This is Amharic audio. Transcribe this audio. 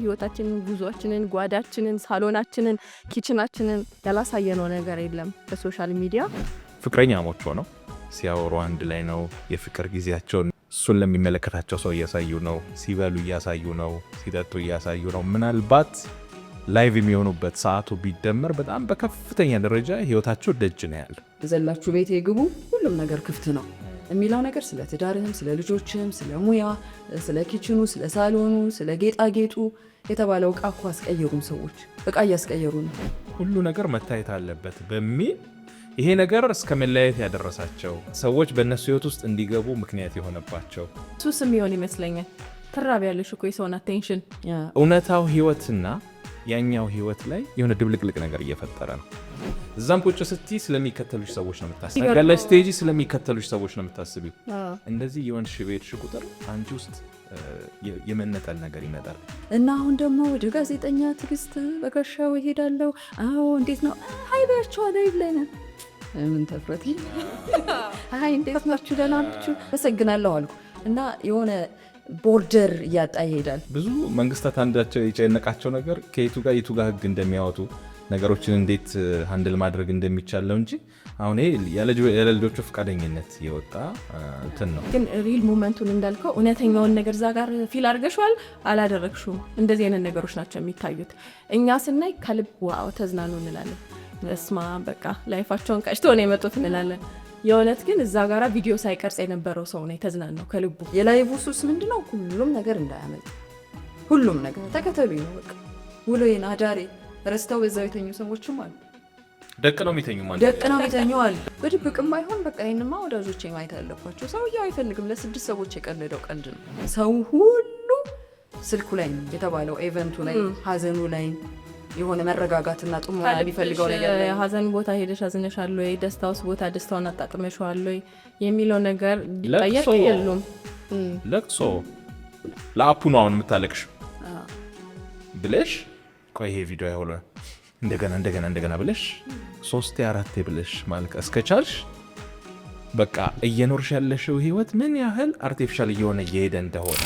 ህይወታችንን ጉዟችንን ጓዳችንን ሳሎናችንን ኪችናችንን ያላሳየነው ነገር የለም በሶሻል ሚዲያ ፍቅረኛሞች ሆነው ሲያወሩ አንድ ላይ ነው የፍቅር ጊዜያቸውን እሱን ለሚመለከታቸው ሰው እያሳዩ ነው ሲበሉ እያሳዩ ነው ሲጠጡ እያሳዩ ነው ምናልባት ላይቭ የሚሆኑበት ሰዓቱ ቢደመር በጣም በከፍተኛ ደረጃ ህይወታቸው ደጅ ነው ያለ ዘላችሁ ቤት ይግቡ ሁሉም ነገር ክፍት ነው የሚለው ነገር ስለ ትዳርህም ስለ ልጆችም ስለ ሙያ ስለ ኪችኑ ስለ ሳሎኑ ስለ ጌጣጌጡ የተባለው ዕቃ እኮ አስቀየሩም ሰዎች ዕቃ እያስቀየሩ ነው ሁሉ ነገር መታየት አለበት በሚል ይሄ ነገር እስከ መለያየት ያደረሳቸው ሰዎች በእነሱ ህይወት ውስጥ እንዲገቡ ምክንያት የሆነባቸው ሱስ የሚሆን ይመስለኛል ተራቢያለሽ እኮ የሰውን አቴንሽን እውነታው ህይወትና ያኛው ህይወት ላይ የሆነ ድብልቅልቅ ነገር እየፈጠረ ነው እዛም ቁጭ ስትይ ስለሚከተሉሽ ሰዎች ነው የምታስቢው ጋር ስቴጂ ስለሚከተሉሽ ሰዎች ነው የምታስቢው እንደዚህ የወንሽ ቤትሽ ቁጥር አንቺ ውስጥ የመነጠል ነገር ይመጣል እና አሁን ደግሞ ወደ ጋዜጠኛ ትግስት በጋሻው ይሄዳለው አዎ እንዴት ነው ሃይ ባያቸው ላይ ብለና ምን ተፍረቲ ሃይ እንዴት ናችሁ ደህና ናችሁ አመሰግናለሁ አልኩ እና የሆነ ቦርደር እያጣ ይሄዳል ብዙ መንግስታት አንዳቸው የጨነቃቸው ነገር ከየቱ ጋር የቱ ጋር ህግ እንደሚያወጡ ነገሮችን እንዴት ሃንድል ማድረግ እንደሚቻለው እንጂ አሁን ያለ ልጆቹ ፈቃደኝነት የወጣ እንትን ነው ግን ሪል ሞመንቱን እንዳልከው እውነተኛውን ነገር እዛ ጋር ፊል አድርገሽዋል አላደረግሽውም እንደዚህ አይነት ነገሮች ናቸው የሚታዩት እኛ ስናይ ከልብ ዋው ተዝናኑ እንላለን እስማ በቃ ላይፋቸውን ቀጭተው ነው የመጡት እንላለን የእውነት ግን እዛ ጋራ ቪዲዮ ሳይቀርጽ የነበረው ሰው ነው የተዝናናው ከልቡ የላይቭ ሱስ ምንድነው ሁሉም ነገር እንዳያመልጥ ሁሉም ነገር ተከተሉኝ ነው በቃ ውሎዬን አዳሬ ረስተው በዛው የተኙ ሰዎችም አሉ ደቅ ነው የሚተኙ ማለት ደቅ ነው የሚተኙ አሉ በድብቅም አይሆን በቃ ይሄንማ ወዳጆቼ ማየት አለባቸው ሰውዬው አይፈልግም ለስድስት ሰዎች የቀለደው ቀልድ ነው ሰው ሁሉ ስልኩ ላይ ነው የተባለው ኢቨንቱ ላይ ሀዘኑ ላይ የሆነ መረጋጋትና ጥሞና የሚፈልገው ነገር ላይ ሀዘን ቦታ ሄደሽ አዝነሻል ወይ ደስታውስ ቦታ ደስታውን አጣጥመሻል ወይ የሚለው ነገር ሊጠየቅ የለም ለቅሶ ለአፑ ነው አሁን የምታለቅሽ ብለሽ ቆይ ይሄ ቪዲዮ አይሆነ እንደገና ብለሽ 3-4 ብለሽ ማልቀስ ከቻልሽ በቃ እየኖርሽ ያለሽው ህይወት ምን ያህል አርቲፊሻል እየሆነ እየሄደ እንደሆነ